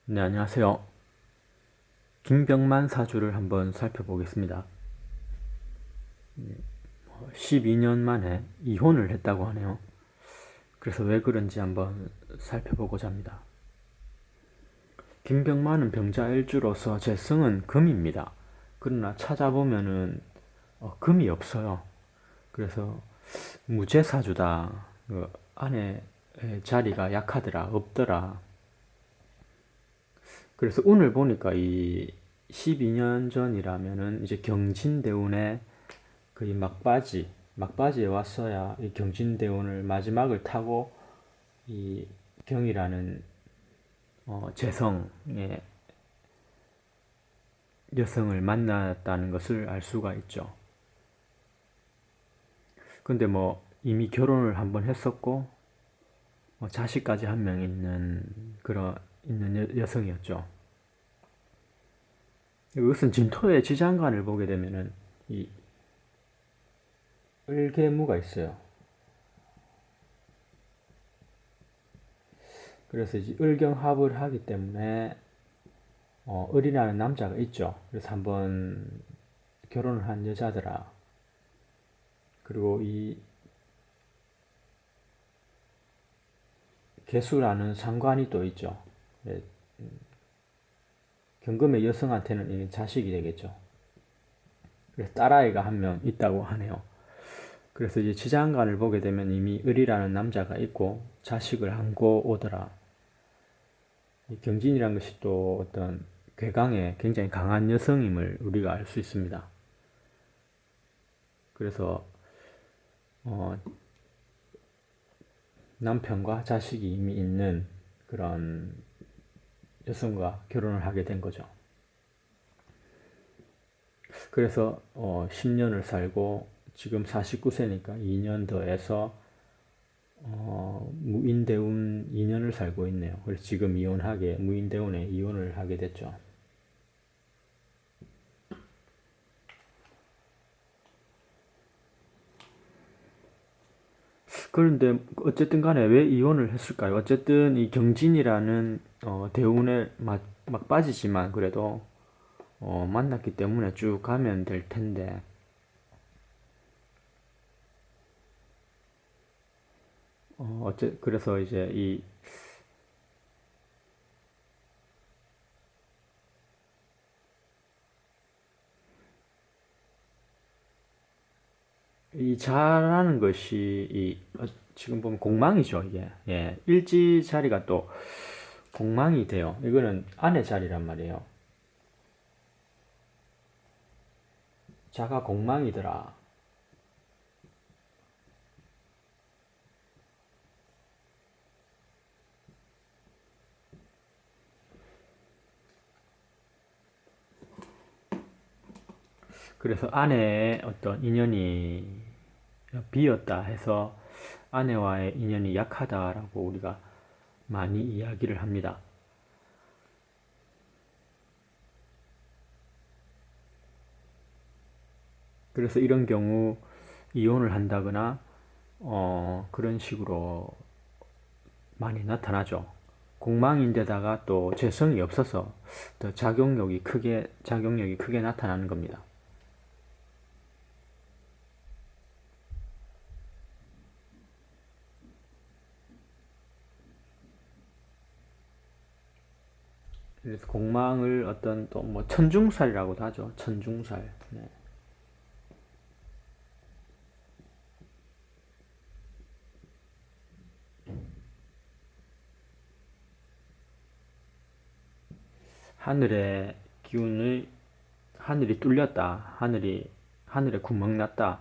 네, 안녕하세요. 김병만 사주를 한번 살펴보겠습니다. 12년 만에 이혼을 했다고 하네요. 그래서 왜 그런지 한번 살펴보고자 합니다. 김병만은 병자일주로서 재성은 금입니다. 그러나 찾아보면은 금이 없어요. 그래서 무재사주다. 그 아내의 자리가 약하더라, 없더라. 그래서 운을 보니까 이 12년 전이라면은 이제 경진대운의 그 막바지에 왔어야 이 경진대운을 마지막을 타고 이 경이라는 재성의 여성을 만났다는 것을 알 수가 있죠. 근데 뭐 이미 결혼을 한번 했었고 자식까지 한 명 있는 여성이었죠. 이것은 진토의 지장간을 보게 되면은 이 을개무가 있어요. 그래서 이제 을경합을 하기 때문에 을이라는 남자가 있죠. 그래서 한번 결혼을 한 여자더라. 그리고 이 개수라는 상관이 또 있죠. 네, 경금의 여성한테는 자식이 되겠죠. 그래서 딸아이가 한 명 있다고 하네요. 그래서 이제 지장간을 보게 되면 이미 을이라는 남자가 있고 자식을 안고 오더라. 이 경진이라는 것이 또 어떤 괴강의 굉장히 강한 여성임을 우리가 알 수 있습니다. 그래서 어, 남편과 자식이 이미 있는 그런 여성과 결혼을 하게 된 거죠. 그래서 10년을 살고 지금 49세니까 2년 더해서 무인대운 2년을 살고 있네요. 그래서 지금 무인대운에 이혼을 하게 됐죠. 그런데 어쨌든 간에 왜 이혼을 했을까요? 어쨌든 이 경진이라는 대운에 막 빠지지만 그래도 만났기 때문에 쭉 가면 될 텐데 그래서 이제 이 잘하는 것이 지금 보면 공망이죠, 이게. 예. 일지 자리가 또 공망이 돼요. 이거는 아내 자리란 말이에요. 자가 공망이더라. 그래서 아내의 어떤 인연이 비었다 해서 아내와의 인연이 약하다라고 우리가 많이 이야기를 합니다. 그래서 이런 경우 이혼을 한다거나 그런 식으로 많이 나타나죠. 공망인데다가 또 재성이 없어서 더 작용력이 크게 나타나는 겁니다. 그래서 공망을 어떤 또 뭐 천중살이라고도 하죠. 천중살. 네. 하늘의 기운을 하늘이 뚫렸다. 하늘에 구멍 났다.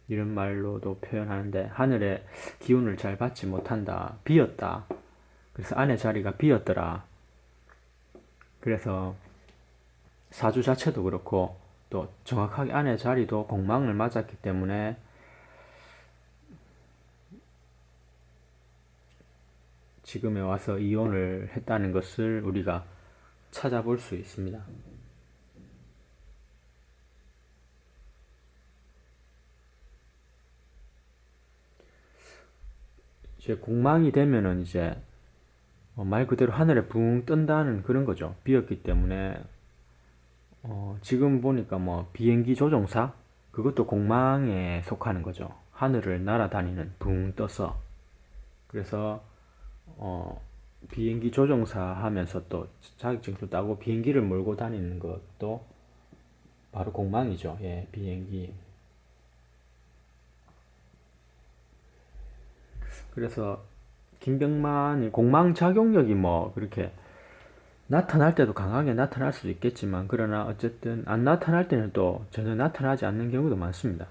이런 말로도 표현하는데 하늘의 기운을 잘 받지 못한다. 비었다. 그래서 아내 자리가 비었더라. 그래서 사주 자체도 그렇고 또 정확하게 아내 자리도 공망을 맞았기 때문에 지금에 와서 이혼을 했다는 것을 우리가 찾아볼 수 있습니다. 이제 공망이 되면은 이제 말 그대로 하늘에 붕 뜬다는 그런 거죠. 비었기 때문에 지금 보니까 뭐 비행기 조종사 그것도 공망에 속하는 거죠. 하늘을 날아다니는 붕 떠서. 그래서 비행기 조종사 하면서 또 자격증도 따고 비행기를 몰고 다니는 것도 바로 공망이죠. 예, 비행기. 그래서 김병만이 공망 작용력이 뭐 그렇게 나타날 때도 강하게 나타날 수도 있겠지만, 그러나 어쨌든 안 나타날 때는 또 전혀 나타나지 않는 경우도 많습니다.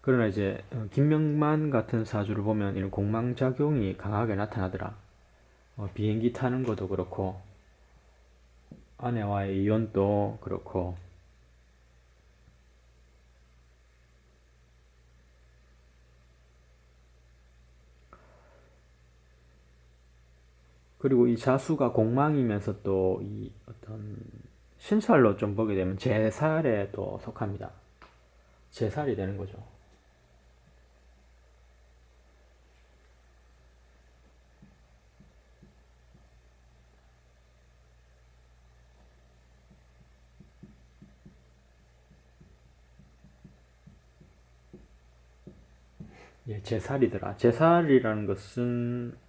그러나 이제 김병만 같은 사주를 보면 이런 공망 작용이 강하게 나타나더라. 비행기 타는 것도 그렇고 아내와의 이혼도 그렇고, 그리고 이 자수가 공망이면서 또 이 어떤 신살로 좀 보게 되면 제살에 또 속합니다. 제살이 되는 거죠. 예, 제살이더라. 제살이라는 것은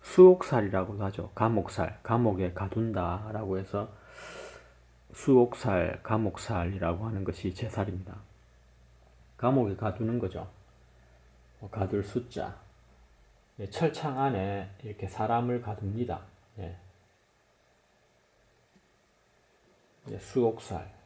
수옥살이라고도 하죠. 감옥살, 감옥에 가둔다라고 해서 수옥살, 감옥살이라고 하는 것이 제살입니다. 감옥에 가두는 거죠. 가둘 숫자. 예, 철창 안에 이렇게 사람을 가둡니다. 예. 예, 수옥살.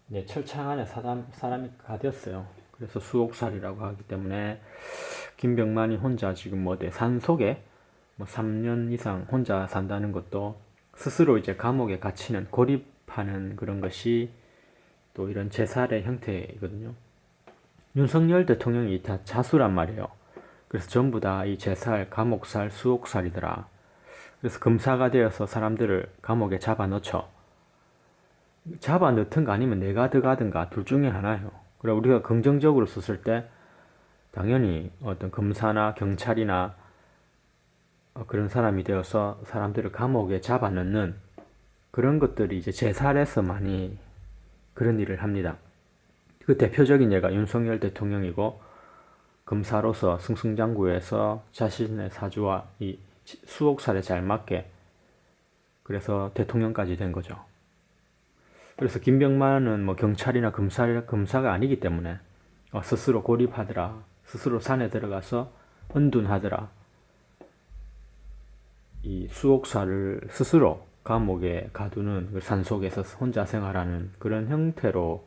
네, 철창 안에 사람이 가렸어요. 그래서 수옥살이라고 하기 때문에 김병만이 혼자 지금 뭐 산속에 뭐 3년 이상 혼자 산다는 것도 스스로 이제 감옥에 갇히는, 고립하는 그런 것이 또 이런 제살의 형태이거든요. 윤석열 대통령이 다 자수란 말이에요. 그래서 전부 다 이 제살, 감옥살, 수옥살이더라. 그래서 검사가 되어서 사람들을 감옥에 잡아 넣죠. 잡아 넣든가 아니면 내가 들어가든가 둘 중에 하나예요. 그래 우리가 긍정적으로 썼을 때 당연히 어떤 검사나 경찰이나 그런 사람이 되어서 사람들을 감옥에 잡아 넣는 그런 것들이 이제 제살에서 많이 그런 일을 합니다. 그 대표적인 예가 윤석열 대통령이고, 검사로서 승승장구해서 자신의 사주와 이 수옥살에 잘 맞게 그래서 대통령까지 된 거죠. 그래서 김병만은 뭐 경찰이나 검사가 아니기 때문에 스스로 고립하더라, 스스로 산에 들어가서 은둔하더라, 이 수옥사를 스스로 감옥에 가두는 그 산속에서 혼자 생활하는 그런 형태로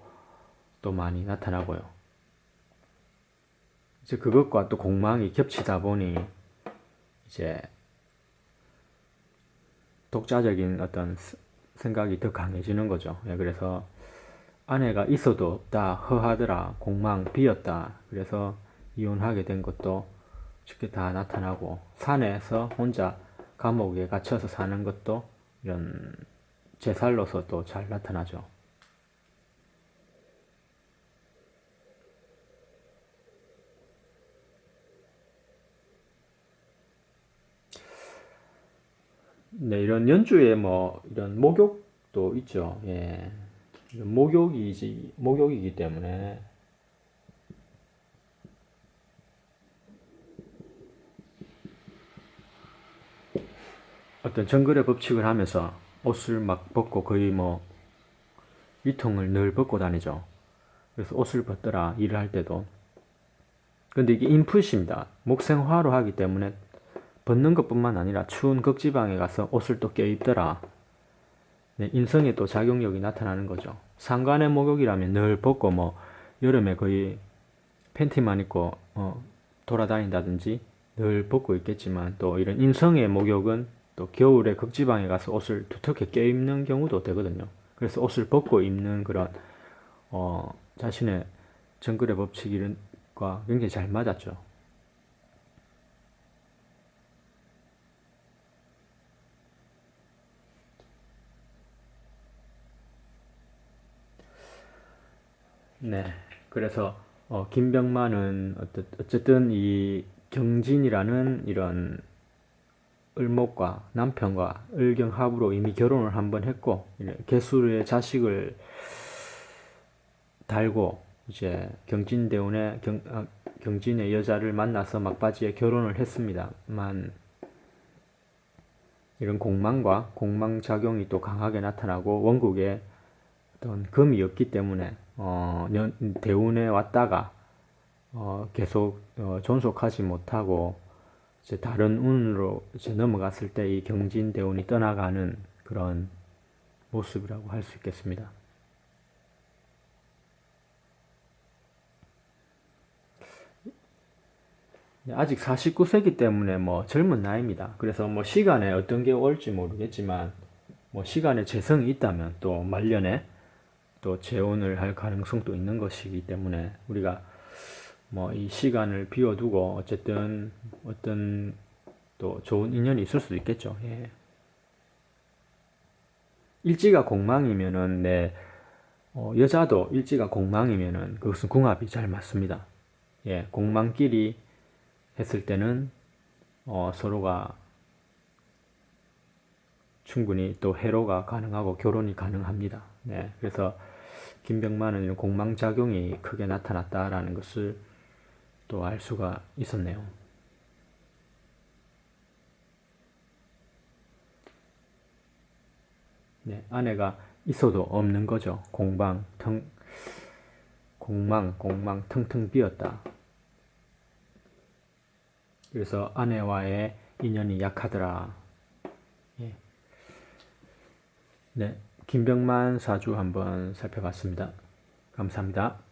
또 많이 나타나고요. 이제 그것과 또 공망이 겹치다 보니 이제 독자적인 어떤 생각이 더 강해지는 거죠. 그래서 아내가 있어도 없다, 허하더라, 공망 비었다, 그래서 이혼하게 된 것도 쉽게 다 나타나고, 산에서 혼자 감옥에 갇혀서 사는 것도 이런 제살로서 또 잘 나타나죠. 네, 이런 연주에 뭐 이런 목욕도 있죠. 예. 목욕이기 때문에 어떤 정글의 법칙을 하면서 옷을 막 벗고 거의 뭐 위통을 늘 벗고 다니죠. 그래서 옷을 벗더라, 일을 할 때도. 근데 이게 인풋입니다. 목생화로 하기 때문에 벗는 것뿐만 아니라 추운 극지방에 가서 옷을 또 껴입더라. 네, 인성에 또 작용력이 나타나는 거죠. 상관의 목욕이라면 늘 벗고 뭐 여름에 거의 팬티만 입고 돌아다닌다든지 늘 벗고 있겠지만, 또 이런 인성의 목욕은 또 겨울에 극지방에 가서 옷을 두텁게 껴입는 경우도 되거든요. 그래서 옷을 벗고 입는 그런 자신의 정글의 법칙과 굉장히 잘 맞았죠. 네. 그래서 김병만은 어쨌든 이 경진이라는 이런 을목과 남편과 을경합으로 이미 결혼을 한번 했고 개수의 자식을 달고 이제 경진의 여자를 만나서 막바지에 결혼을 했습니다만 이런 공망과 공망작용이 또 강하게 나타나고 원국에 어떤 금이 없기 때문에 대운에 왔다가 계속 존속하지 못하고 이제 다른 운으로 이제 넘어갔을 때 이 경진 대운이 떠나가는 그런 모습이라고 할 수 있겠습니다. 아직 49세기 때문에 뭐 젊은 나이입니다. 그래서 뭐 시간에 어떤 게 올지 모르겠지만 뭐 시간에 재성이 있다면 또 말년에 또 재혼을 할 가능성도 있는 것이기 때문에 우리가 뭐 이 시간을 비워두고 어쨌든 어떤 또 좋은 인연이 있을 수도 있겠죠. 예. 일지가 공망이면은 여자도 일지가 공망이면은 그것은 궁합이 잘 맞습니다. 예, 공망끼리 했을 때는 서로가 충분히 또 해로가 가능하고 결혼이 가능합니다. 네, 그래서 김병만은 공망작용이 크게 나타났다라는 것을 또 알 수가 있었네요. 네, 아내가 있어도 없는 거죠. 공망 텅텅 비었다. 그래서 아내와의 인연이 약하더라. 예. 네, 김병만 사주 한번 살펴봤습니다. 감사합니다.